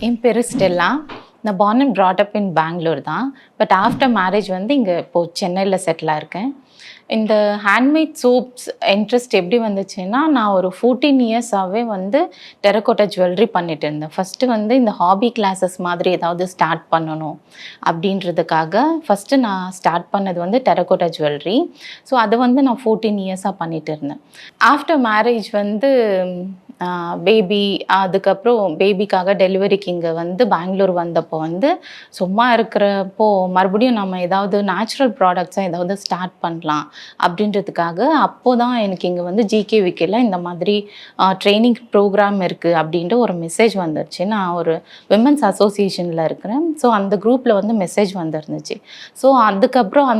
என் பேரு ஸ்டெல்லா. நான் born and brought up இன் பெங்களூர் தான். பட் ஆஃப்டர் மேரேஜ் வந்து இங்கே இப்போது சென்னையில் செட்டில் ஆயிருக்கேன். இந்த ஹேண்ட்மேட் சோப்ஸ் இன்ட்ரெஸ்ட் எப்படி வந்துச்சுன்னா, நான் ஒரு 14 இயர்ஸாகவே வந்து டெரகோட்டா ஜுவல்லரி பண்ணிட்டு இருந்தேன். ஃபஸ்ட்டு வந்து இந்த ஹாபி கிளாஸஸ் மாதிரி ஏதாவது ஸ்டார்ட் பண்ணணும் அப்படின்றதுக்காக ஃபஸ்ட்டு நான் ஸ்டார்ட் பண்ணது வந்து டெரகோட்டா ஜுவல்லரி. ஸோ அதை வந்து நான் 14 இயர்ஸாக பண்ணிட்டு இருந்தேன். ஆஃப்டர் மேரேஜ் வந்து பேபி, அதுக்கப்புறம் பேபிக்காக டெலிவரிக்கு இங்கே வந்து பெங்களூர் வந்தப்போ வந்து சும்மா இருக்கிறப்போ மறுபடியும் நம்ம ஏதாவது நேச்சுரல் ப்ராடக்ட்ஸாக ஏதாவது ஸ்டார்ட் பண்ணலாம் அப்படின்றதுக்காக அப்போ தான் எனக்கு இங்கே வந்து ஜிகேவிக்கில் இந்த மாதிரி ட்ரைனிங் ப்ரோக்ராம் இருக்குது அப்படின்ட்டு ஒரு மெசேஜ் வந்துருச்சு. நான் ஒரு விமென்ஸ் அசோசியேஷனில் இருக்கிறேன். ஸோ அந்த குரூப்பில் வந்து மெசேஜ் வந்துருந்துச்சு. ஸோ அதுக்கப்புறம்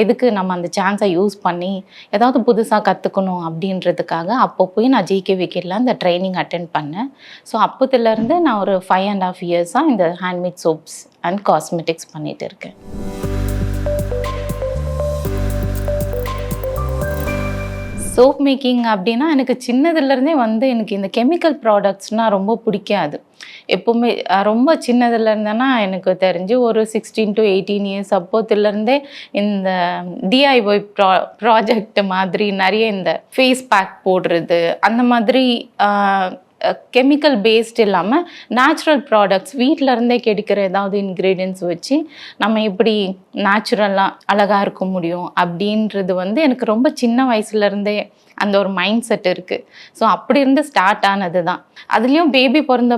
எதுக்கு நம்ம அந்த சான்ஸை யூஸ் பண்ணி ஏதாவது புதுசாக கற்றுக்கணும் அப்படின்றதுக்காக அப்போ போய் நான் ஜிகேவிக்கில் அந்த ட்ரைனிங் அட்டென்ட் பண்ணேன். ஸோ அப்போத்துலேருந்து நான் ஒரு 5.5 இயர்ஸாக இந்த ஹேண்ட்மேட் சோப்ஸ் அண்ட் காஸ்மெட்டிக்ஸ் பண்ணிகிட்டு இருக்கேன். சோப் மேக்கிங் அப்படின்னா எனக்கு சின்னதுலேருந்தே வந்து எனக்கு இந்த கெமிக்கல் ப்ராடக்ட்ஸ்னால் ரொம்ப பிடிக்காது. எப்போவுமே ரொம்ப சின்னதில் இருந்தேன்னா எனக்கு தெரிஞ்சு ஒரு 16 to 18 இயர்ஸ் அப்போத்துலேருந்தே இந்த டிஐஒய் ப்ராஜெக்ட் மாதிரி நிறைய இந்த ஃபேஸ் பேக் போடுறது அந்த மாதிரி கெமிக்கல் பேஸ்ட் இல்லாமல் நேச்சுரல் ப்ராடக்ட்ஸ் வீட்டில் இருந்தே கிடைக்கிற ஏதாவது இன்க்ரீடியன்ட்ஸ் வச்சு நம்ம எப்படி நேச்சுரலாக அழகாக இருக்க முடியும் அப்படின்றது வந்து எனக்கு ரொம்ப சின்ன வயசுலேருந்தே அந்த ஒரு மைண்ட் செட் இருக்குது. ஸோ அப்படி இருந்து ஸ்டார்ட் ஆனது தான். அதுலேயும் பேபி பிறந்த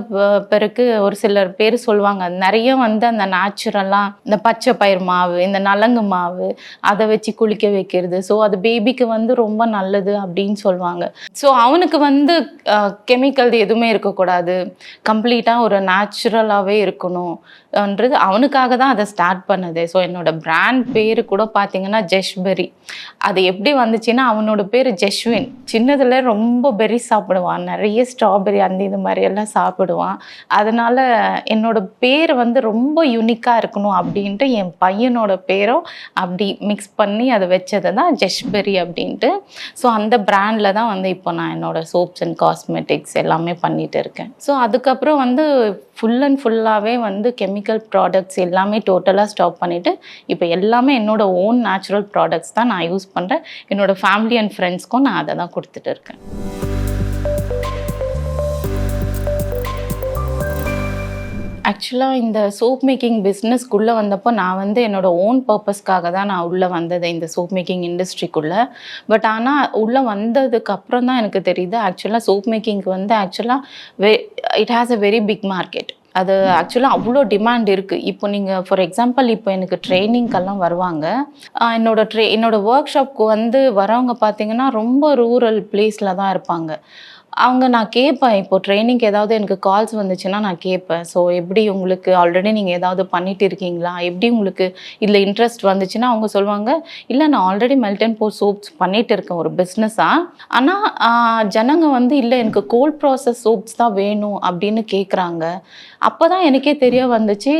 பிறகு ஒரு சிலர் பேர் சொல்லுவாங்க, நிறைய வந்து அந்த நேச்சுரலாக இந்த பச்சை பயிர் மாவு, இந்த நலங்கு மாவு அதை வச்சு குளிக்க வைக்கிறது. ஸோ அது பேபிக்கு வந்து ரொம்ப நல்லது அப்படின்னு சொல்லுவாங்க. ஸோ அவனுக்கு வந்து கெமிக்கல் எதுவுமே இருக்கக்கூடாது, கம்ப்ளீட்டாக ஒரு நேச்சுரலாகவே இருக்கணும்ன்றது அவனுக்காக தான் அதை ஸ்டார்ட் பண்ணது. ஸோ என்னோட பிராண்ட் பேர் கூட பார்த்தீங்கன்னா ஜெஷ்பெரி. அது எப்படி வந்துச்சுன்னா, அவனோட பேர் ஜெஷ்வின். சின்னதில் ரொம்ப பெரி சாப்பிடுவான், நிறைய ஸ்ட்ராபெரி அந்த இது மாதிரி எல்லாம் சாப்பிடுவான். அதனால என்னோட பேர் வந்து ரொம்ப யூனிக்காக இருக்கணும் அப்படின்ட்டு என் பையனோட பேரும் அப்படி மிக்ஸ் பண்ணி அதை வச்சது தான் ஜெஷ்பெரி அப்படின்ட்டு. ஸோ அந்த பிராண்டில் தான் வந்து இப்போ நான் என்னோட சோப்ஸ் அண்ட் காஸ்மெட்டிக்ஸ் எல்லாமே பண்ணிகிட்டு இருக்கேன். ஸோ அதுக்கப்புறம் வந்து ஃபுல் அண்ட் ஃபுல்லாகவே வந்து கெமிக்கல் ப்ராடக்ட்ஸ் எல்லாமே டோட்டலாக ஸ்டாப் பண்ணிவிட்டு இப்போ எல்லாமே என்னோட ஓன் நேச்சுரல் ப்ராடக்ட்ஸ் தான் நான் யூஸ் பண்ணுறேன். என்னோட ஃபேமிலி அண்ட் ஃப்ரெண்ட்ஸ்க்கும் நான் அதை தான் கொடுத்துட்டு இருக்கேன். ஆக்சுவலாக இந்த சோப் மேக்கிங் பிஸ்னஸ்க்குள்ளே வந்தப்போ நான் வந்து என்னோடய ஓன் பர்பஸ்க்காக தான் நான் உள்ளே வந்தது இந்த சோப் மேக்கிங் இண்டஸ்ட்ரிக்குள்ளே. பட் ஆனால் உள்ளே வந்ததுக்கு அப்புறம் தான் எனக்கு தெரியுது ஆக்சுவலாக சோப் மேக்கிங்க்கு வந்து ஆக்சுவலாக it has a very big market. அது ஆக்சுவலாக அவ்வளோ டிமாண்ட் இருக்குது. இப்போ நீங்கள் ஃபார் எக்ஸாம்பிள் இப்போ எனக்கு ட்ரைனிங்க்கெல்லாம் வருவாங்க. என்னோட ஒர்க் ஷாப்க்கு வந்து வரவங்க பார்த்தீங்கன்னா ரொம்ப ரூரல் பிளேஸில் தான் இருப்பாங்க. அவங்க நான் கேட்பேன், இப்போது ட்ரைனிங்க்கு ஏதாவது எனக்கு கால்ஸ் வந்துச்சுன்னா நான் கேட்பேன். ஸோ எப்படி உங்களுக்கு ஆல்ரெடி நீங்கள் ஏதாவது பண்ணிட்டு இருக்கீங்களா, எப்படி உங்களுக்கு இதில் இன்ட்ரெஸ்ட் வந்துச்சுன்னா அவங்க சொல்லுவாங்க, இல்லை நான் already melt and pour soaps பண்ணிகிட்டு இருக்கேன் ஒரு பிஸ்னஸாக. ஆனால் ஜனங்க வந்து இல்லை எனக்கு கோல்ட் ப்ராசஸ் சோப்ஸ் தான் வேணும் அப்படின்னு கேட்குறாங்க. அப்போ தான் எனக்கே தெரிய வந்துச்சு,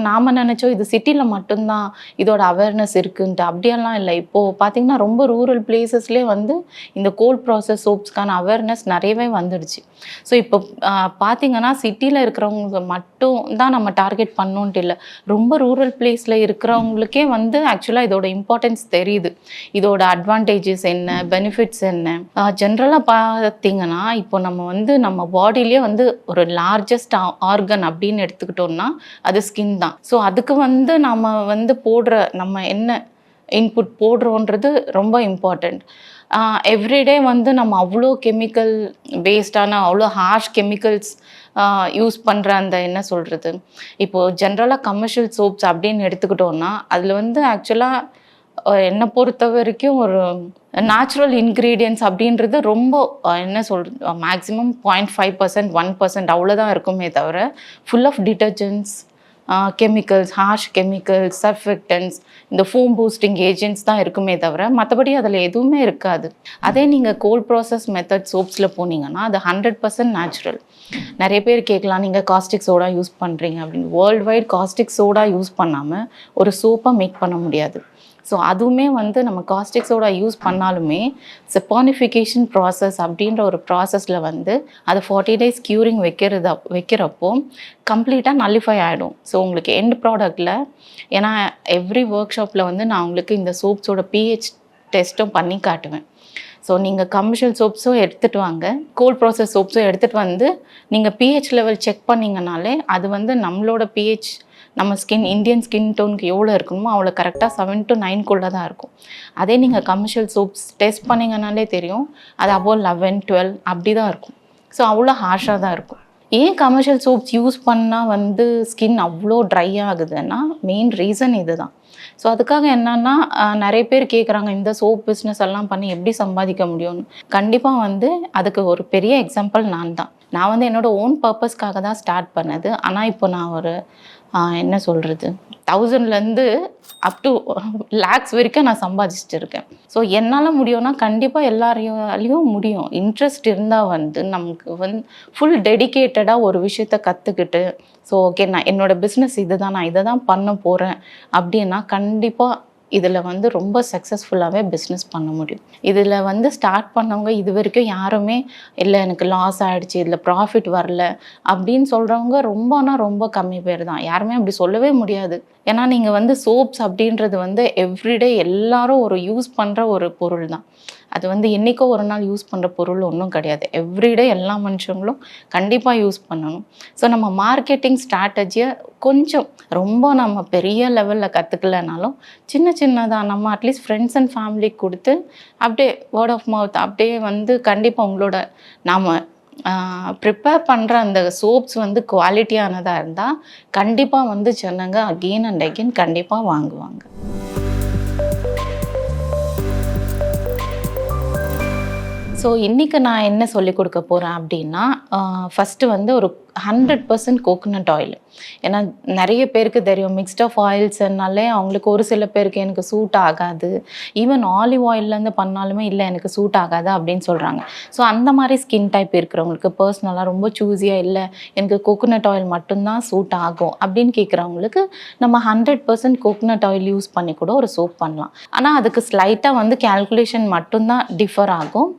நாம் நினச்சோம் இது சிட்டியில் மட்டும்தான் இதோட அவேர்னஸ் இருக்குன்ட்டு. அப்படியெல்லாம் இல்லை. இப்போது பார்த்திங்கன்னா ரொம்ப ரூரல் பிளேசஸ்லேயே வந்து இந்த கோல்ட் ப்ராசஸ் சோப்ஸ்க்கான அவேர்னஸ் நிறையவே வந்துடுச்சு. ஸோ இப்போ பார்த்திங்கன்னா சிட்டியில் இருக்கிறவங்களுக்கு மட்டும் தான் நம்ம டார்கெட் பண்ணோன்ட்டு இல்லை, ரொம்ப ரூரல் பிளேஸில் இருக்கிறவங்களுக்கே வந்து ஆக்சுவலாக இதோட இம்பார்ட்டன்ஸ் தெரியுது. இதோட அட்வான்டேஜஸ் என்ன, பெனிஃபிட்ஸ் என்ன. ஜென்ரலாக பார்த்திங்கன்னா இப்போ நம்ம பாடியிலே வந்து ஒரு லார்ஜஸ்ட் ஆர்கன் அப்படின்னு எடுத்துக்கிட்டோம்னா அது ஸ்கின் தான். ஸோ அதுக்கு வந்து நம்ம என்ன இன்புட் போடுறோன்றது ரொம்ப இம்பார்ட்டண்ட். எவ்ரிடே வந்து நம்ம அவ்வளோ கெமிக்கல் பேஸ்டான அவ்வளோ ஹார்ஷ் கெமிக்கல்ஸ் யூஸ் பண்ணுற அந்த என்ன சொல்கிறது, இப்போது ஜென்ரலாக கமர்ஷியல் சோப்ஸ் அப்படின்னு எடுத்துக்கிட்டோன்னா அதில் வந்து ஆக்சுவலாக என்னை பொறுத்த வரைக்கும் ஒரு நேச்சுரல் இன்க்ரீடியன்ட்ஸ் அப்படின்றது ரொம்ப என்ன சொல்கிறது மேக்ஸிமம் 0.5%, 1% அவ்வளோதான் இருக்குமே தவிர full of detergents, chemicals, harsh chemicals, surfactants, இந்த ஃபோம் பூஸ்டிங் ஏஜென்ட்ஸ் தான் இருக்குமே தவிர மற்றபடி அதில் எதுவுமே இருக்காது. அதே நீங்கள் கோல்ட் ப்ராசஸ் மெத்தட் சோப்ஸில் போனீங்கன்னா அது 100% நேச்சுரல். நிறைய பேர் கேட்கலாம், நீங்கள் காஸ்டிக் சோடா யூஸ் பண்ணுறீங்க அப்படின்னு. World wide caustic soda use பண்ணாமல் ஒரு சோப்பை மேக் பண்ண முடியாது. ஸோ அதுவுமே வந்து நம்ம காஸ்டிக் சோடா யூஸ் பண்ணாலுமே செப்பானிஃபிகேஷன் ப்ராசஸ் அப்படின்ற ஒரு ப்ராசஸில் வந்து அது 40 days க்யூரிங் வைக்கிறப்போ கம்ப்ளீட்டாக நல்லிஃபை ஆகிடும். ஸோ உங்களுக்கு எண்ட் ப்ராடக்டில், ஏன்னா எவ்ரி ஒர்க் ஷாப்பில் வந்து நான் உங்களுக்கு இந்த சோப்ஸோட பிஹெச் டெஸ்ட்டும் பண்ணி காட்டுவேன். ஸோ நீங்கள் கமர்ஷியல் சோப்ஸும் எடுத்துகிட்டு வாங்க, கோல்ட் ப்ராசஸ் சோப்ஸும் எடுத்துகிட்டு வந்து நீங்கள் பிஹெச் லெவல் செக் பண்ணிங்கனாலே அது வந்து நம்மளோட பிஹெச், நம்ம இந்தியன் ஸ்கின் டோனுக்கு எவ்வளோ இருக்கணுமோ அவ்வளோ கரெக்டாக 7 to 9 தான் இருக்கும். அதே நீங்கள் கமர்ஷியல் சோப்ஸ் டெஸ்ட் பண்ணிங்கனாலே தெரியும், அது அபோவ் 11, 12 அப்படி தான் இருக்கும். ஸோ அவ்வளோ ஹார்ஷாக தான் இருக்கும். ஏன் கமர்ஷியல் சோப்ஸ் யூஸ் பண்ணால் வந்து ஸ்கின் அவ்வளோ ட்ரை ஆகுதுன்னா மெயின் ரீசன் இது தான். ஸோ அதுக்காக என்னன்னா, நிறைய பேர் கேட்குறாங்க இந்த சோப் பிஸ்னஸ் எல்லாம் பண்ணி எப்படி சம்பாதிக்க முடியும்னு. கண்டிப்பாக வந்து அதுக்கு ஒரு பெரிய எக்ஸாம்பிள் நான் வந்து என்னோடய ஓன் பர்பஸ்க்காக தான் ஸ்டார்ட் பண்ணது. ஆனால் இப்போ நான் ஒரு என்ன சொல்கிறது, 1000லேருந்து அப் டு lakhs வரைக்கும் நான் சம்பாதிச்சுட்டு இருக்கேன். ஸோ என்னால் முடியும்னா கண்டிப்பாக எல்லாரையும் முடியும். இன்ட்ரெஸ்ட் இருந்தால் வந்து நமக்கு வந்து ஃபுல் டெடிக்கேட்டடாக ஒரு விஷயத்த கற்றுக்கிட்டு, ஸோ ஓகே நான் என்னோடய பிஸ்னஸ் நான் இதை தான் பண்ண போகிறேன் அப்படின்னா கண்டிப்பாக இதில் வந்து ரொம்ப சக்ஸஸ்ஃபுல்லாகவே பிஸ்னஸ் பண்ண முடியும். இதில் வந்து ஸ்டார்ட் பண்ணவங்க இது வரைக்கும் யாருமே இல்லை எனக்கு லாஸ் ஆகிடுச்சு, இதில் ப்ராஃபிட் வரல அப்படின்னு சொல்கிறவங்க ரொம்ப கம்மி பேர் தான். யாருமே அப்படி சொல்லவே முடியாது. ஏன்னா நீங்கள் வந்து சோப்ஸ் அப்படின்றது வந்து எவ்ரிடே எல்லாரும் ஒரு யூஸ் பண்ணுற ஒரு பொருள் தான். அது வந்து என்றைக்கோ ஒரு நாள் யூஸ் பண்ணுற பொருள் ஒன்றும் கிடையாது. எவ்ரிடே எல்லா மனுஷங்களும் கண்டிப்பாக யூஸ் பண்ணணும். ஸோ நம்ம மார்க்கெட்டிங் ஸ்ட்ராட்டஜியை கொஞ்சம் ரொம்ப நம்ம பெரிய லெவலில் கற்றுக்கலனாலும் சின்னதாக நம்ம அட்லீஸ்ட் ஃப்ரெண்ட்ஸ் அண்ட் ஃபேமிலிக்கு கொடுத்து அப்படியே வேர்ட் ஆஃப் மவுத் அப்படியே வந்து கண்டிப்பாக உங்களோட நாம் ப்ரிப்பேர் பண்ணுற அந்த சோப்ஸ் வந்து குவாலிட்டியானதாக இருந்தால் கண்டிப்பாக வந்து ஜனங்க அகெயின் அண்ட் அகெயின் கண்டிப்பாக வாங்குவாங்க. ஸோ இன்றைக்கி நான் என்ன சொல்லிக் கொடுக்க போகிறேன் அப்படின்னா, ஃபஸ்ட்டு வந்து ஒரு 100% கோகோனட் ஆயில். ஏன்னா நிறைய பேருக்கு தெரியும் மிக்ஸ்ட் ஆஃப் ஆயில்ஸ்னாலே அவங்களுக்கு ஒரு சில பேருக்கு எனக்கு சூட் ஆகாது, ஈவன் ஆலிவ் ஆயில்லேருந்து பண்ணாலுமே இல்லை எனக்கு சூட் ஆகாது அப்படின்னு சொல்கிறாங்க. ஸோ அந்த மாதிரி ஸ்கின் டைப் இருக்கிறவங்களுக்கு பர்சனலாக ரொம்ப சூஸியாக இல்லை எனக்கு கோகோனட் ஆயில் மட்டும்தான் சூட் ஆகும் அப்படின்னு கேட்குறவங்களுக்கு நம்ம 100% கோகோனட் ஆயில் யூஸ் பண்ணி கூட ஒரு சோப் பண்ணலாம். ஆனால் அதுக்கு ஸ்லைட்டாக வந்து கேல்குலேஷன் மட்டும்தான் டிஃபர் ஆகும்.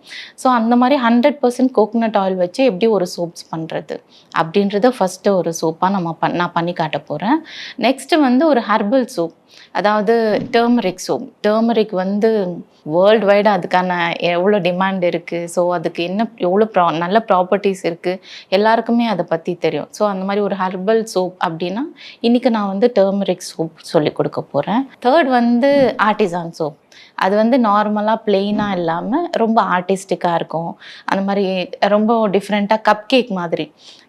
ஸோ அந்த மாதிரி 100% கோகோனட் ஆயில் வச்சு எப்படி ஒரு சோப்ஸ் பண்ணுறது அப்படின்றத ஃபஸ்ட்டு ஒரு சோப்பாக நான் பண்ணி காட்ட போகிறேன். நெக்ஸ்ட்டு வந்து ஒரு ஹெர்பல் சோப், அதாவது டர்மரிக் சோப். டர்மரிக் வந்து வேர்ல்டு வைடு அதுக்கான எவ்வளோ டிமாண்ட் இருக்குது, ஸோ அதுக்கு எவ்வளோ நல்ல ப்ராப்பர்ட்டிஸ் இருக்குது எல்லாருக்குமே அதை பற்றி தெரியும். ஸோ அந்த மாதிரி ஒரு ஹெர்பல் சோப் அப்படின்னா இன்றைக்கி நான் வந்து டர்மரிக் சோப் சொல்லி கொடுக்க போகிறேன். தேர்ட் வந்து ஆர்டிசான் சோப். அது வந்து நார்மலாக பிளெயினாக இல்லாமல் ரொம்ப ஆர்டிஸ்டிக்காக இருக்கும். அந்த மாதிரி ரொம்ப டிஃப்ரெண்ட்டாக கப் கேக் மாதிரி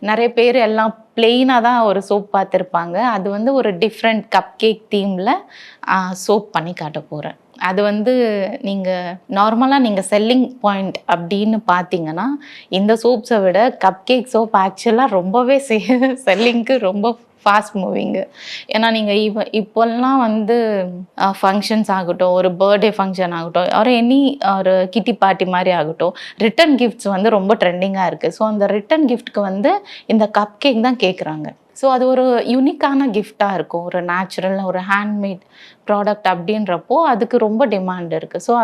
நிறைய பேர் எல்லாம் பிளெயினாக தான் ஒரு சோப் பார்த்துருப்பாங்க. அது வந்து ஒரு டிஃப்ரெண்ட் கப் கேக் தீமில் சோப் பண்ணி காட்ட போகிறேன். அது வந்து நீங்கள் செல்லிங் பாயிண்ட் அப்படின்னு பார்த்தீங்கன்னா இந்த சோப்ஸை விட கப் கேக் சோப் ஆக்சுவலாக ரொம்பவே செல்லிங்க்கு ரொம்ப ஃபாஸ்ட் மூவிங்கு. ஏன்னா நீங்கள் இப்போல்லாம் வந்து ஃபங்க்ஷன்ஸ் ஆகட்டும், ஒரு பர்த்டே ஃபங்க்ஷன் ஆகட்டும், ஒரு கிட்டி பார்ட்டி மாதிரி ஆகட்டும், ரிட்டன் கிஃப்ட்ஸ் வந்து ரொம்ப ட்ரெண்டிங்காக இருக்குது. ஸோ அந்த ரிட்டன் கிஃப்ட்க்கு வந்து இந்த கப் கேக் தான் கேட்குறாங்க. ஸோ அது ஒரு யூனிக்கான கிஃப்டாக இருக்கும், ஒரு நேச்சுரல் ஒரு ஹேண்ட்மேட் ப்ராடக்ட் அப்படின்றப்போ அதுக்கு ரொம்ப டிமாண்ட் இருக்குது. ஸோ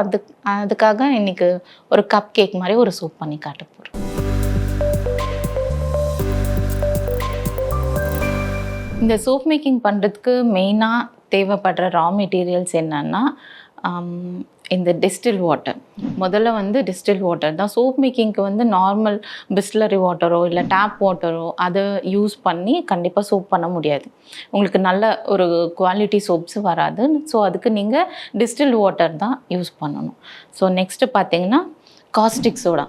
அதுக்காக இன்றைக்கி ஒரு கப் கேக் மாதிரி ஒரு சோப் பண்ணி காட்ட போகிறேன். இந்த சோப் மேக்கிங் பண்ணுறதுக்கு மெயினாக தேவைப்படுற ரா மெட்டீரியல்ஸ் என்னன்னா, இந்த டிஸ்டில் வாட்டர். முதல்ல வந்து டிஸ்டில் வாட்டர் தான். சோப் மேக்கிங்க்கு வந்து நார்மல் பிஸ்லரி வாட்டரோ இல்லை டேப் வாட்டரோ அதை யூஸ் பண்ணி கண்டிப்பாக சோப் பண்ண முடியாது. உங்களுக்கு நல்ல ஒரு குவாலிட்டி சோப்ஸ் வராது. ஸோ அதுக்கு நீங்கள் டிஸ்டில் வாட்டர் தான் யூஸ் பண்ணணும். ஸோ நெக்ஸ்ட்டு பார்த்தீங்கன்னா காஸ்டிக் சோடா.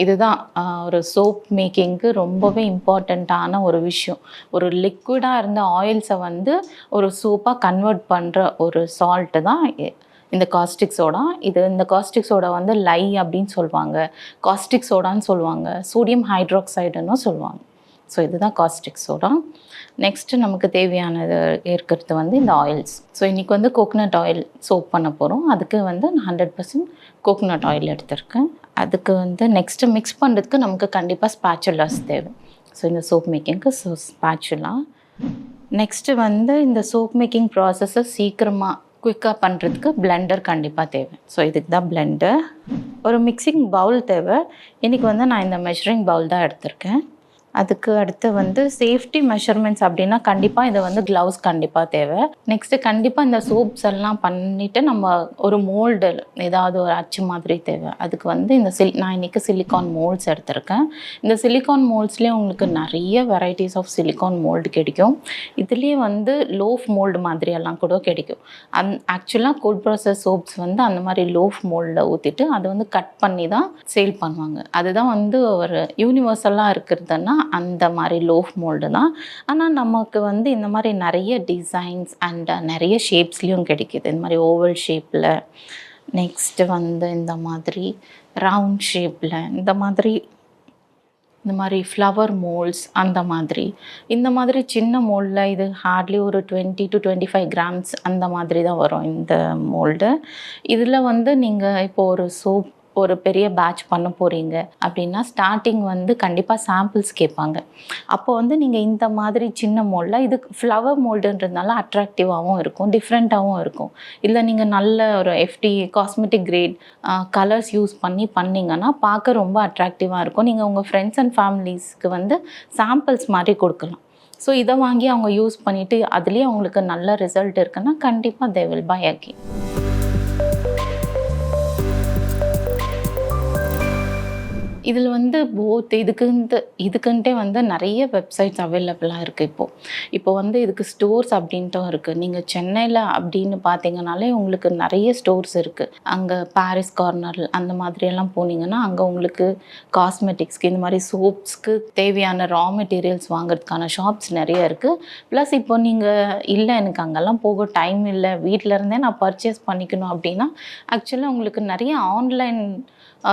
இதுதான் ஒரு சோப் மேக்கிங்க்கு ரொம்பவே இம்பார்ட்டண்ட்டான ஒரு விஷயம். ஒரு லிக்விடாக இருந்த ஆயில்ஸை வந்து ஒரு சோப்பாக கன்வெர்ட் பண்ணுற ஒரு சால்ட்டு தான் இந்த காஸ்டிக் சோடா. இந்த காஸ்டிக் சோடா வந்து லை அப்படின்னு சொல்லுவாங்க, காஸ்டிக் சோடான்னு சொல்லுவாங்க, சோடியம் ஹைட்ராக்சைடுன்னு சொல்லுவாங்க. ஸோ இதுதான் காஸ்டிக் சோடா. நெக்ஸ்ட்டு நமக்கு தேவையானது இருக்கிறது வந்து இந்த ஆயில்ஸ். ஸோ இன்றைக்கி வந்து கோகோனட் ஆயில் சோப் பண்ண போகிறோம். அதுக்கு வந்து நான் 100% கோகோனட் ஆயில் எடுத்திருக்கேன். அதுக்கு வந்து நெக்ஸ்ட்டு மிக்ஸ் பண்ணுறதுக்கு நமக்கு கண்டிப்பாக ஸ்பேச்சுலாஸ் தேவை. ஸோ இந்த சோப் மேக்கிங்க்கு ஸ்பேச்சுலா. நெக்ஸ்ட்டு வந்து இந்த சோப் மேக்கிங் ப்ராசஸை சீக்கிரமாக குயிக்காக பண்ணுறதுக்கு பிளெண்டர் கண்டிப்பாக தேவை. ஸோ இதுக்கு தான் பிளெண்டர். ஒரு மிக்சிங் பவுல் தேவை. இன்றைக்கி வந்து நான் இந்த மெஷரிங் பவுல் தான் எடுத்திருக்கேன். அதுக்கு அடுத்து வந்து சேஃப்டி மெஷர்மெண்ட்ஸ் அப்படின்னா கண்டிப்பாக இதை வந்து க்ளவுஸ் கண்டிப்பாக தேவை. நெக்ஸ்ட்டு கண்டிப்பாக இந்த சோப்ஸ் எல்லாம் பண்ணிவிட்டு நம்ம ஒரு மோல்டு ஏதாவது ஒரு அச்சு மாதிரி தேவை. அதுக்கு வந்து இந்த நான் இன்றைக்கி சிலிக்கான் மோல்ட்ஸ் எடுத்திருக்கேன். இந்த சிலிக்கான் மோல்ட்ஸ்லேயே உங்களுக்கு நிறைய வெரைட்டிஸ் ஆஃப் சிலிக்கான் மோல்டு கிடைக்கும். இதுலேயே வந்து லோஃப் மோல்டு மாதிரியெல்லாம் கூட கிடைக்கும். ஆக்சுவலாக கோல்ட் ப்ராசஸ் சோப்ஸ் வந்து அந்த மாதிரி லோஃப் மோல்டில் ஊற்றிட்டு அதை வந்து கட் பண்ணி தான் சேல் பண்ணுவாங்க. அதுதான் வந்து ஒரு யூனிவர்சலாக இருக்கிறதுனா அந்த மாதிரி லோஃப் மோல்டு தான். ஆனால் நமக்கு வந்து இந்த மாதிரி நிறைய டிசைன்ஸ் அண்ட் நிறைய ஷேப்ஸ்லேயும் கிடைக்கிது. இந்த மாதிரி ஓவல் ஷேப்பில், நெக்ஸ்ட்டு வந்து இந்த மாதிரி ரவுண்ட் ஷேப்பில், இந்த மாதிரி ஃப்ளவர் மோல்ட்ஸ், இந்த மாதிரி சின்ன மோல்டில் இது ஹார்ட்லி ஒரு 20 to 25 கிராம்ஸ் அந்த மாதிரி தான் வரும் இந்த மோல்டு. இதில் வந்து நீங்கள் இப்போ ஒரு சோப் ஒரு பெரிய பேட்ச் பண்ண போகிறீங்க அப்படின்னா ஸ்டார்டிங் வந்து கண்டிப்பாக சாம்பிள்ஸ் கேட்பாங்க. அப்போ வந்து நீங்கள் இந்த மாதிரி சின்ன மோல்டில், இது ஃப்ளவர் மோல்டுன்றதுனால அட்ராக்டிவாகவும் இருக்கும், டிஃப்ரெண்ட்டாகவும் இருக்கும். இல்லை நீங்கள் நல்ல ஒரு FD cosmetic grade colours use பண்ணிங்கன்னா பார்க்க ரொம்ப அட்ராக்டிவாக இருக்கும். நீங்கள் உங்கள் ஃப்ரெண்ட்ஸ் அண்ட் ஃபேமிலிஸ்க்கு வந்து சாம்பிள்ஸ் மாதிரி கொடுக்கலாம். ஸோ இதை வாங்கி அவங்க யூஸ் பண்ணிவிட்டு அதுலேயே அவங்களுக்கு நல்ல ரிசல்ட் இருக்குன்னா கண்டிப்பாக தே வில் பை அகெயின். இதில் வந்து போத் இதுக்குன்ட்டே வந்து நிறைய வெப்சைட்ஸ் அவைலபிளாக இருக்குது. இப்போ வந்து இதுக்கு ஸ்டோர்ஸ் அப்படின்ட்டும் இருக்குது. நீங்கள் சென்னையில் அப்படின்னு பார்த்தீங்கன்னாலே உங்களுக்கு நிறைய ஸ்டோர்ஸ் இருக்குது. அங்கே பாரிஸ் கார்னர் அந்த மாதிரியெல்லாம் போனீங்கன்னா அங்கே உங்களுக்கு காஸ்மெட்டிக்ஸ்க்கு இந்த மாதிரி சோப்ஸ்க்கு தேவையான ரா மெட்டீரியல்ஸ் வாங்குறதுக்கான ஷாப்ஸ் நிறைய இருக்குது. ப்ளஸ் இப்போ நீங்கள் இல்லை எனக்கு அங்கெல்லாம் போக டைம் இல்லை, வீட்டில் இருந்தே நான் பர்ச்சேஸ் பண்ணிக்கணும் அப்படின்னா ஆக்சுவலாக உங்களுக்கு நிறைய ஆன்லைன்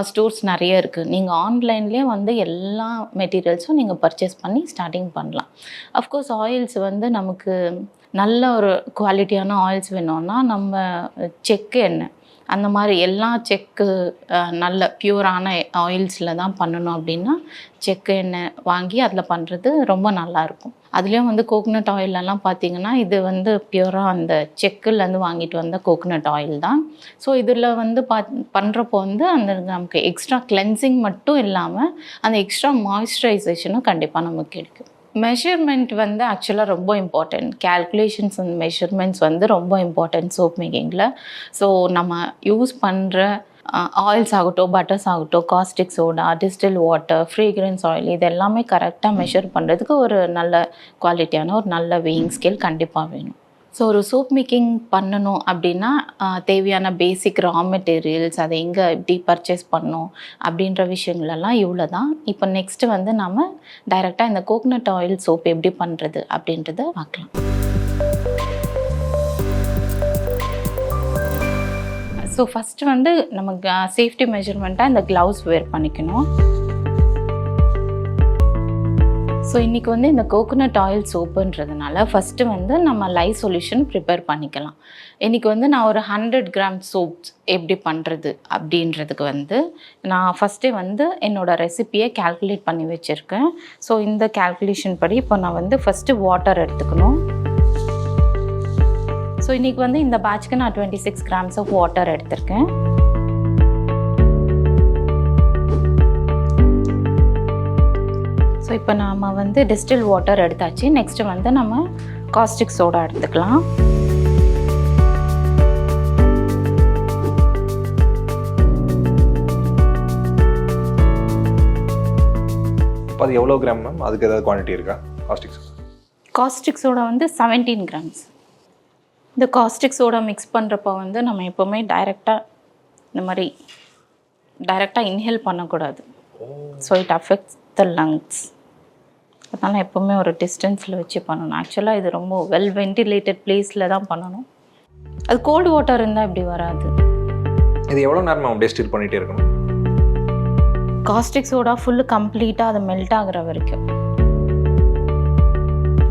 ஸ்டோர்ஸ் நிறைய இருக்குது. நீங்கள் ஆன்லைன்லேயே வந்து எல்லா மெட்டீரியல்ஸும் நீங்கள் பர்ச்சேஸ் பண்ணி ஸ்டார்டிங் பண்ணலாம். அஃப்கோர்ஸ் ஆயில்ஸ் வந்து நமக்கு நல்ல ஒரு குவாலிட்டியான ஆயில்ஸ் வேணும்னா நம்ம செக்கு எண்ணெய் அந்த மாதிரி எல்லா செக்கு நல்ல பியூரான ஆயில்ஸில் தான் பண்ணணும் அப்படின்னா செக்கு எண்ணெய் வாங்கி அதில் பண்ணுறது ரொம்ப நல்லாயிருக்கும். அதுலேயும் வந்து கோகனட் ஆயிலெல்லாம் பார்த்திங்கன்னா இது வந்து பியூராக அந்த செக்குலேருந்து வாங்கிட்டு வந்த கோகனட் ஆயில் தான். ஸோ இதில் வந்து பண்ணுறப்போ வந்து அந்த நமக்கு எக்ஸ்ட்ரா கிளென்சிங் மட்டும் இல்லாமல் அந்த எக்ஸ்ட்ரா மாய்ஸ்சரைசேஷனும் கண்டிப்பாக நமக்கு கிடைக்கும். மெஷர்மெண்ட் வந்து ஆக்சுவலாக ரொம்ப இம்பார்ட்டண்ட். கேல்குலேஷன்ஸ் அண்ட் மெஷர்மெண்ட்ஸ் வந்து ரொம்ப இம்பார்ட்டன்ட் சோப் மேக்கிங்கில். ஸோ நம்ம யூஸ் பண்ணுற ஆயில்ஸ் ஆகட்டும், பட்டர்ஸ் ஆகட்டும், caustic soda, distil water, fragrance oil, இது எல்லாமே கரெக்டாக மெஷர் பண்ணுறதுக்கு ஒரு நல்ல குவாலிட்டியான ஒரு நல்ல வெயிங் ஸ்கேல் கண்டிப்பாக வேணும். ஸோ ஒரு சோப் மேக்கிங் பண்ணணும் அப்படின்னா தேவையான பேசிக் ரா மெட்டீரியல்ஸ், அதை எங்கே எப்படி பர்ச்சேஸ் பண்ணணும் அப்படின்ற விஷயங்களெல்லாம் இவ்வளோ தான். இப்போ நெக்ஸ்ட்டு வந்து நம்ம டைரெக்டாக இந்த கோகனட் ஆயில் சோப் எப்படி பண்ணுறது அப்படின்றத பார்க்கலாம். ஸோ ஃபஸ்ட்டு வந்து நமக்கு சேஃப்டி மெஷர்மெண்ட்டாக இந்த க்ளவுஸ் வேர் பண்ணிக்கணும். ஸோ இன்றைக்கி வந்து இந்த கோகனட் ஆயில் சோப்புன்றதுனால ஃபஸ்ட்டு வந்து நம்ம லைவ் சொல்யூஷன் ப்ரிப்பேர் பண்ணிக்கலாம். இன்றைக்கி வந்து நான் ஒரு 100 கிராம் சோப்ஸ் எப்படி பண்ணுறது அப்படின்றதுக்கு வந்து நான் ஃபஸ்ட்டே வந்து என்னோடய ரெசிப்பியை கால்குலேட் பண்ணி வச்சுருக்கேன். ஸோ இந்த கால்குலேஷன் படி இப்போ நான் வந்து ஃபஸ்ட்டு வாட்டர் எடுத்துக்கணும். ஸோ இன்றைக்கி வந்து இந்த பேட்ச்க்கு நான் 26 கிராம்ஸ் ஆஃப் வாட்டர் எடுத்திருக்கேன். ஸோ இப்போ நாம் வந்து டிஸ்டில் வாட்டர் எடுத்தாச்சு. நெக்ஸ்ட்டு வந்து நம்ம காஸ்டிக் சோடா எடுத்துக்கலாம். இப்போ அது எவ்வளோ கிராம் மேம்? அதுக்கு ஏதாவது குவான்டிட்டி இருக்கா? காஸ்டிக் சோடா வந்து 17 கிராம்ஸ். இந்த காஸ்டிக் சோடா மிக்ஸ் பண்ணுறப்போ வந்து நம்ம எப்போவுமே டைரெக்டாக இன்ஹேல் பண்ணக்கூடாது. So it affects the lungs. அதனால் எப்போவுமே ஒரு டிஸ்டன்ஸில் வச்சு பண்ணணும். ஆக்சுவலாக இது ரொம்ப வெல் வென்டிலேட்டட் பிளேஸில் தான் பண்ணணும். அது கோல்டு வாட்டர் இருந்தால் இப்படி வராது. இது எவ்வளோ நேரம் நம்ம அப்படியே ஸ்டிர் பண்ணிகிட்டே இருக்கணும்? காஸ்டிக் சோடா ஃபுல்லு கம்ப்ளீட்டாக அது மெல்ட் ஆகிற வரைக்கும்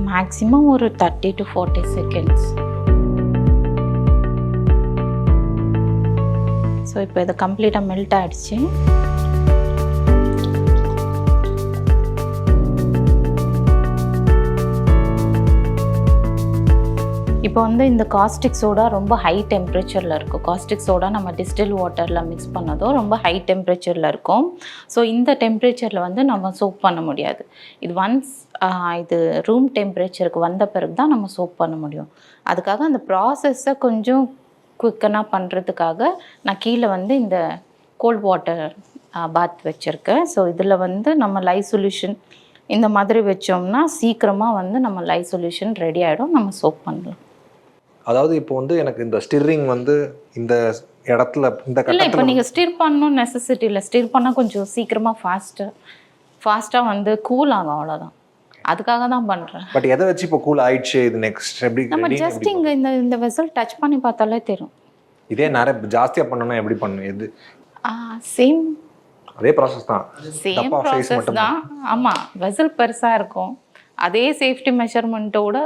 மேக்ஸிமம் ஒரு 30 to 40 செகண்ட்ஸ். ஸோ இப்போ இது கம்ப்ளீட்டாக மெல்ட் ஆகிடுச்சு. இப்போ வந்து இந்த காஸ்டிக் சோடா ரொம்ப ஹை டெம்பரேச்சரில் இருக்கும். காஸ்டிக் சோடா நம்ம டிஸ்டில் வாட்டரில் மிக்ஸ் பண்ணதும் ரொம்ப ஹை டெம்பரேச்சரில் இருக்கும். ஸோ இந்த டெம்பரேச்சரில் வந்து நம்ம சோப் பண்ண முடியாது. இது ஒன்ஸ் இது ரூம் டெம்பரேச்சருக்கு வந்த பிறகு தான் நம்ம சோப் பண்ண முடியும். அதுக்காக அந்த ப்ராசஸை கொஞ்சம் குயிக்கனாக பண்ணுறதுக்காக நான் கீழே வந்து இந்த கோல்ட் வாட்டர் பாத் வச்சுருக்கேன். ஸோ இதில் வந்து நம்ம லை சொல்யூஷன் இந்த மாதிரி வச்சோம்னா சீக்கிரமாக வந்து நம்ம லை சொல்யூஷன் ரெடி ஆகிடும், நம்ம சோப் பண்ணலாம். அதாவது இப்போ வந்து எனக்கு இந்த ஸ்டிரிங் வந்து இந்த இடத்துல இந்த இல்லை, இப்போ கட்டத்தில் நீங்கள் ஸ்டிர் பண்ணணும் நெசசிட்டி இல்லை. ஸ்டிர் பண்ணால் கொஞ்சம் சீக்கிரமாக ஃபாஸ்ட்டாக வந்து கூல் ஆகும், அவ்வளோதான். அதுக்காக தான் பண்ணுறேன். பட் எதை வச்சு இப்போ கூல் ஆயிடுச்சு, இது நெக்ஸ்ட் எப்படி நம்ம ready ஜஸ்ட் எப்படி இங்கே இந்த வெசல் டச் பண்ணி பார்த்தாலே தெரியும். இதே நிறைய ஜாஸ்தியாக பண்ணணும்னா எப்படி பண்ணணும்? எது சேம் அதே ப்ராசஸ் தான், சேம் டப்பா சைஸ் ப்ராசஸ் மட்டும் தான். ஆமாம், வெசல் பெருசாக இருக்கும், அதே சேஃப்டி மெஷர்மெண்ட்டோட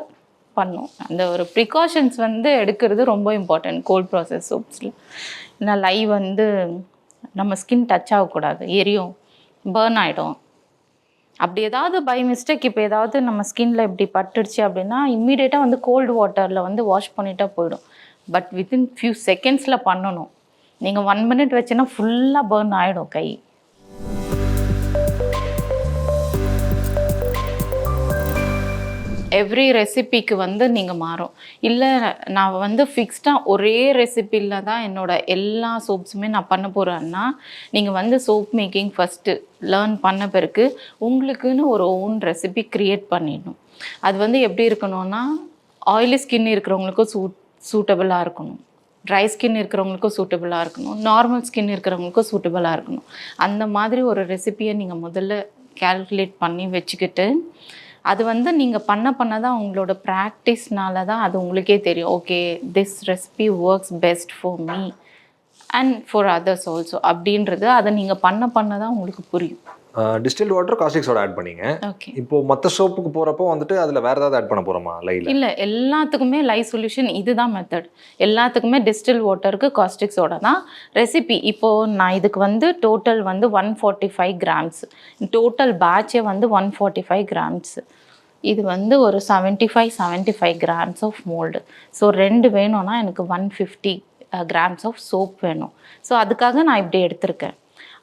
பண்ணும். அந்த ஒரு ப்ரிகாஷன்ஸ் வந்து எடுக்கிறது ரொம்ப இம்பார்ட்டன்ட் கோல்ட் ப்ராசஸ் சோப்ஸில். ஏன்னா லை வந்து நம்ம ஸ்கின் டச் ஆகக்கூடாது, எரியும், பேர்ன் ஆகிடும். அப்படி ஏதாவது பை மிஸ்டேக் இப்போ ஏதாவது நம்ம ஸ்கின்ல இப்படி பட்டுடுச்சு அப்படின்னா இம்மீடியட்டாக வந்து கோல்டு வாட்டரில் வந்து வாஷ் பண்ணிட்டா போயிடும். பட் வித்தின் ஃபியூ செகண்ட்ஸில் பண்ணணும். நீங்கள் 1 மினிட் வச்சுன்னா ஃபுல்லாக பேர்ன் ஆகிடும் கை. எவ்ரி ரெசிபிக்கு வந்து நீங்கள் மாறும். இல்லை நான் வந்து ஃபிக்ஸ்டாக ஒரே ரெசிபியில் தான் என்னோட எல்லா சோப்ஸுமே நான் பண்ண போகிறேன்னா நீங்கள் வந்து சோப் மேக்கிங் ஃபஸ்ட்டு லேர்ன் பண்ண பிறகு உங்களுக்குன்னு ஒரு ஓன் ரெசிபி க்ரியேட் பண்ணிடணும். அது வந்து எப்படி இருக்கணும்னா ஆயிலி ஸ்கின் இருக்கிறவங்களுக்கும் சூட்டபிளாக இருக்கணும், ட்ரை ஸ்கின் இருக்கிறவங்களுக்கும் சூட்டபிளாக இருக்கணும், நார்மல் ஸ்கின் இருக்கிறவங்களுக்கும் சூட்டபிளாக இருக்கணும். அந்த மாதிரி ஒரு ரெசிபியை நீங்கள் முதல்ல கால்குலேட் பண்ணி வச்சுக்கிட்டு அது வந்து நீங்கள் பண்ண தான் உங்களோட ப்ராக்டிஸ்னால தான் அது உங்களுக்கே தெரியும். Okay, this recipe works best for me and for others also அப்படின்றது அதை நீங்கள் பண்ண தான் உங்களுக்கு புரியும். Distilled water caustic soda add பண்ணீங்க. ஓகே, இப்போ மற்ற சோப்புக்கு போகிறப்போ வந்துட்டு அதில் வேறு ஏதாவது ஆட் பண்ண போகிறோமா லைல? இல்லை, எல்லாத்துக்குமே லை சொல்யூஷன் இதுதான் மெத்தட். எல்லாத்துக்குமே டிஸ்டில் வாட்டருக்கு காஸ்டிக் சோடா தான் ரெசிபி. இப்போது நான் இதுக்கு வந்து டோட்டல் வந்து 145 கிராம்ஸ், டோட்டல் பேட்சே வந்து 145 கிராம்ஸ். இது வந்து ஒரு 75 கிராம்ஸ் ஆஃப் மோல்டு. ஸோ 2 வேணும்னா எனக்கு 150 கிராம்ஸ் ஆஃப் சோப் வேணும். ஸோ அதுக்காக நான் இப்படி எடுத்திருக்கேன்.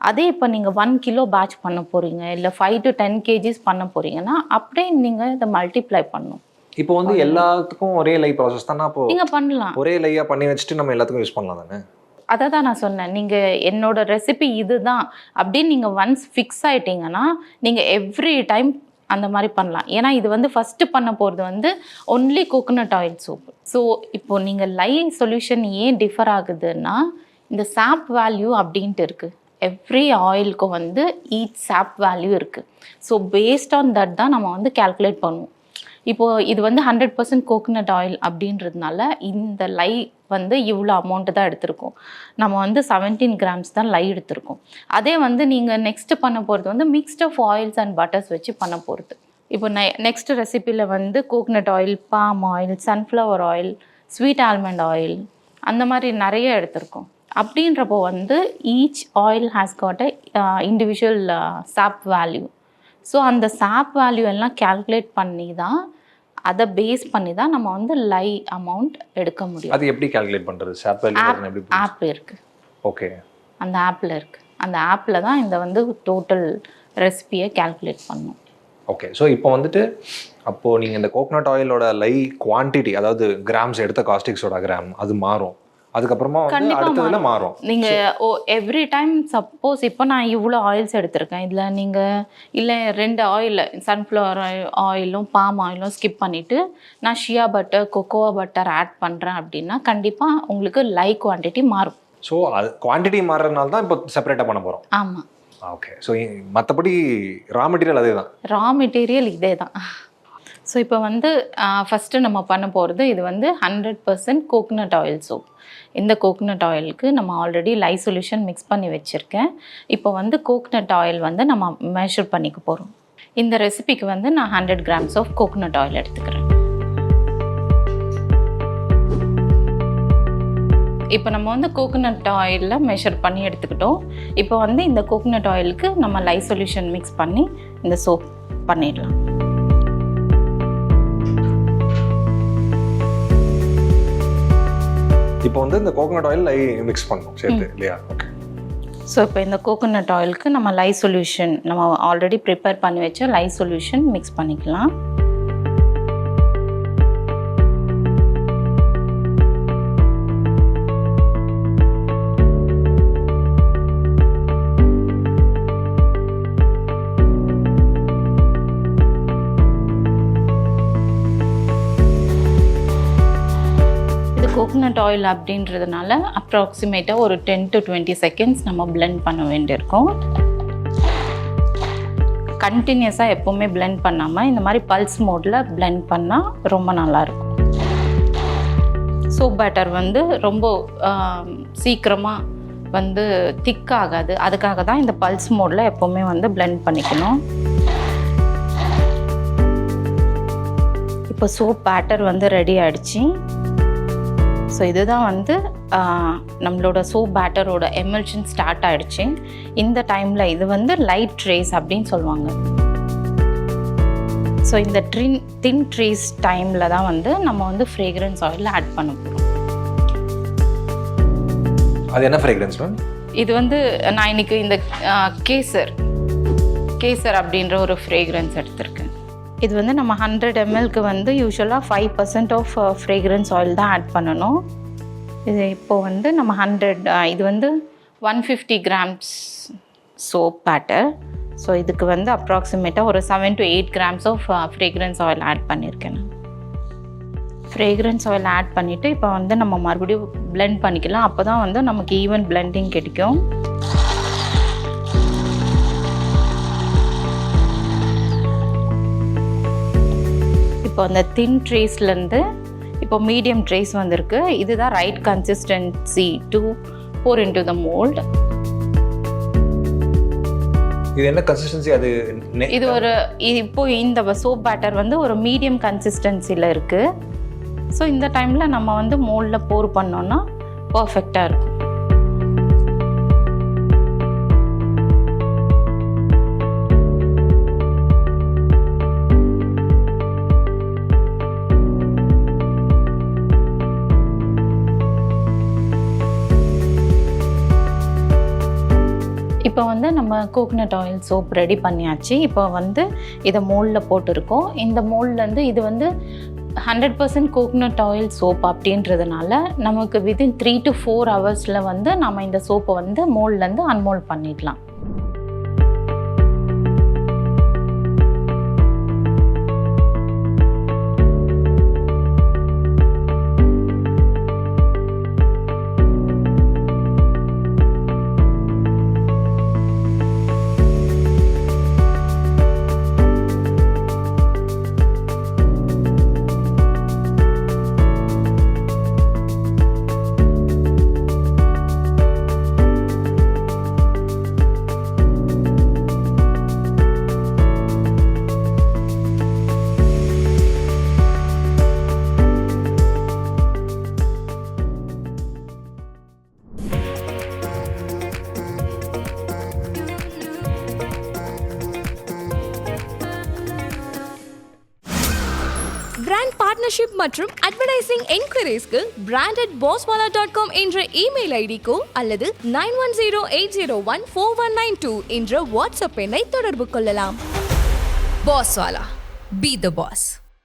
அதே இப்போ நீங்கள் 1 கிலோ பேட்ச் பண்ண போகிறீங்க, இல்லை 5 to 10 kgs பண்ண போகிறீங்கன்னா அப்படியே நீங்கள் இதை மல்டிப்ளை பண்ணணும். இப்போ வந்து எல்லாத்துக்கும் ஒரே லை ப்ராசஸ் தானே? அப்போ நீங்கள் பண்ணலாம், ஒரே லையாக பண்ணி வச்சுட்டு நம்ம எல்லாத்துக்கும் யூஸ் பண்ணலாம் தானே? அதை தான் நான் சொன்னேன். நீங்கள் என்னோட ரெசிபி இதுதான் அப்படின்னு நீங்கள் ஒன்ஸ் ஃபிக்ஸ் ஆகிட்டீங்கன்னா நீங்கள் எவ்ரி டைம் அந்த மாதிரி பண்ணலாம். ஏன்னா இது வந்து ஃபஸ்ட்டு பண்ண போகிறது வந்து only coconut oil soap. So இப்போது நீங்கள் லை சொல்யூஷன் ஏன் டிஃபர் ஆகுதுன்னா இந்த சாப் வேல்யூ அப்படின்ட்டு இருக்குது. எவ்ரி ஆயிலுக்கும் வந்து ஈச் சாப் வேல்யூ இருக்குது. ஸோ பேஸ்ட் ஆன் தட் தான் நம்ம வந்து கால்குலேட் பண்ணுவோம். இப்போது இது வந்து 100% கோகோனட் ஆயில் அப்படின்றதுனால இந்த லை வந்து இவ்வளோ அமௌண்ட்டு தான் எடுத்திருக்கோம். நம்ம வந்து 17 கிராம்ஸ் தான் லை எடுத்திருக்கோம். அதே வந்து நீங்கள் நெக்ஸ்ட்டு பண்ண போகிறது வந்து mixed of oils and butters வச்சு பண்ண போகிறது. இப்போ நெக்ஸ்ட் ரெசிப்பியில் வந்து coconut oil, palm oil, sunflower oil, sweet almond oil அந்த மாதிரி நிறைய எடுத்திருக்கோம். அப்படின்றப்போ வந்து each oil has got a individual sap value. So அந்த சாப் வேல்யூ எல்லாம் கால்குலேட் பண்ணி தான் அதை பேஸ் பண்ணி தான் நம்ம வந்து லை அமௌண்ட் எடுக்க முடியும். அது எப்படி கால்குலேட் பண்ணுறது? சாப் வேல்யூ எப்படி? ஆப் இருக்குது. ஓகே, அந்த ஆப்பில் இருக்குது. அந்த ஆப்பில் தான் இந்த வந்து டோட்டல் ரெசிபியை கால்குலேட் பண்ணணும். ஓகே. ஸோ இப்போ வந்துட்டு அப்போது நீங்கள் இந்த கோகோனட் ஆயிலோட லை குவான்டிட்டி, அதாவது கிராம்ஸ் எடுத்த காஸ்டிக் சோடா கிராம் அது மாறும். அதுக்கப்புறமா வந்து அடுத்ததுல மாறும். நீங்கள் எவ்ரி டைம் சப்போஸ் இப்போ நான் இவ்வளோ ஆயில்ஸ் எடுத்திருக்கேன், இதில் நீங்கள் இல்லை 2 ஆயில் சன்ஃப்ளவர் ஆயிலும் பாம் ஆயிலும் ஸ்கிப் பண்ணிவிட்டு நான் ஷியா பட்டர், கொக்கோவா பட்டர் ஆட் பண்ணுறேன் அப்படின்னா கண்டிப்பாக உங்களுக்கு லை குவான்டிட்டி மாறும். ஸோ அது குவான்டிட்டி மாறுறதுனால தான் இப்போ செப்பரேட்டாக பண்ண போகிறோம். ஆமாம். ஓகே. ஸோ மற்றபடி ரா மெட்டீரியல் அதே தான். ரா மெட்டீரியல் இதே தான். ஸோ இப்போ வந்து ஃபஸ்ட்டு நம்ம பண்ண போகிறது இது வந்து 100% கோகோனட் ஆயில் சோப். இந்த கோகோனட் ஆயிலுக்கு நம்ம ஆல்ரெடி லை சொல்யூஷன் மிக்ஸ் பண்ணி வச்சுருக்கேன். இப்போ வந்து கோகோனட் ஆயில் வந்து நம்ம மெஷர் பண்ணிக்க போகிறோம். இந்த ரெசிபிக்கு வந்து நான் 100 கிராம்ஸ் ஆஃப் கோகோனட் ஆயில் எடுத்துக்கிறேன். இப்போ நம்ம வந்து கோகோனட் ஆயிலில் மெஷர் பண்ணி எடுத்துக்கிட்டோம். இப்போ வந்து இந்த கோகோனட் ஆயிலுக்கு நம்ம லை சொல்யூஷன் மிக்ஸ் பண்ணி இந்த சோப் பண்ணிடலாம். இப்போ வந்து இந்த கோகோனட் ஆயில் லை மிக்ஸ் பண்ணணும் சேர்த்து இல்லையா? ஓகே. ஸோ இப்போ இந்த கோகோனட் ஆயிலுக்கு நம்ம லை சொல்யூஷன், நம்ம ஆல்ரெடி ப்ரிப்பேர் பண்ணி வச்ச லை சொல்யூஷன் மிக்ஸ் பண்ணிக்கலாம். கோகோனட் ஆயில் அப்படின்றதுனால அப்ராக்சிமேட்டாக ஒரு 10 to 20 செகண்ட்ஸ் நம்ம பிளெண்ட் பண்ண வேண்டியிருக்கும். கண்டினியூஸாக எப்போவுமே பிளெண்ட் பண்ணாமல் இந்த மாதிரி பல்ஸ் மோடில் பிளெண்ட் பண்ணால் ரொம்ப நல்லாயிருக்கும். சோப் பேட்டர் வந்து ரொம்ப சீக்கிரமாக வந்து திக் ஆகாது. அதுக்காக தான் இந்த பல்ஸ் மோடில் எப்போவுமே வந்து பிளெண்ட் பண்ணிக்கணும். இப்போ சோப் பேட்டர் வந்து ரெடி ஆகிடுச்சு. ஸோ இதுதான் வந்து நம்மளோட சோப் பேட்டரோட எமல்ஷன் ஸ்டார்ட் ஆகிடுச்சு. இந்த டைமில் இது வந்து லைட் ட்ரேஸ் அப்படின்னு சொல்லுவாங்க. ஸோ இந்த தின் ட்ரேஸ் டைமில் தான் வந்து நம்ம வந்து ஃப்ரேக்ரன்ஸ் ஆயில் ஆட் பண்ண போகிறோம். அது என்ன ஃப்ரேக்ரன்ஸ் மேம்? இது வந்து நான் இன்னைக்கு இந்த கேசர் அப்படின்ற ஒரு ஃப்ரேக்ரன்ஸ் எடுத்திருக்கேன். இது வந்து நம்ம 100 mlக்கு வந்து யூஸ்வலாக 5% ஆஃப் ஃப்ரேக்ரன்ஸ் ஆயில் தான் ஆட் பண்ணணும். இது இப்போது வந்து நம்ம இது வந்து 150 grams சோப் பேட்டர். ஸோ இதுக்கு வந்து அப்ராக்சிமேட்டாக ஒரு 7 to 8 grams of fragrance oil add பண்ணியிருக்கேன். ஃப்ரேக்ரன்ஸ் ஆயில் ஆட் பண்ணிவிட்டு இப்போ வந்து நம்ம மறுபடியும் பிளெண்ட் பண்ணிக்கலாம். அப்போ தான் வந்து நமக்கு ஈவன் பிளெண்டிங் கிடைக்கும். இப்போ அந்த தின் ட்ரேஸ்லேருந்து இப்போ மீடியம் ட்ரேஸ் வந்திருக்கு. இதுதான் right consistency to pour into the mold. இது என்ன கன்சிஸ்டன்சி? அது இது ஒரு இப்போ இந்த சோப் பேட்டர் வந்து ஒரு மீடியம் கன்சிஸ்டன்சியில் இருக்குது. ஸோ இந்த டைமில் நம்ம வந்து மோல்டில் pour பண்ணோன்னா பர்ஃபெக்டாக இருக்கும். இப்போ வந்து நம்ம கோகோனட் ஆயில் சோப் ரெடி பண்ணியாச்சு. இப்போ வந்து இதை மோல்டில் போட்டிருக்கோம். இந்த மோல்ட்லேருந்து இது வந்து 100% கோகோனட் ஆயில் சோப் அப்படின்றதுனால நமக்கு வித்தின் 3 to 4 hours வந்து நம்ம இந்த சோப்பை வந்து மோல்ட்லேருந்து அன்மோல்ட் பண்ணிடலாம். பிராண்ட் பார்ட்னர்ஷிப் மற்றும் அட்வர்டைசிங் என்கொயரிஸ்க்கு brand@bosswala.com என்ற இமெயில் ஐடிக்கோ அல்லது 9108014192 என்ற வாட்ஸ்அப் எண்ணை தொடர்பு கொள்ளலாம். Bosswala. Be the boss.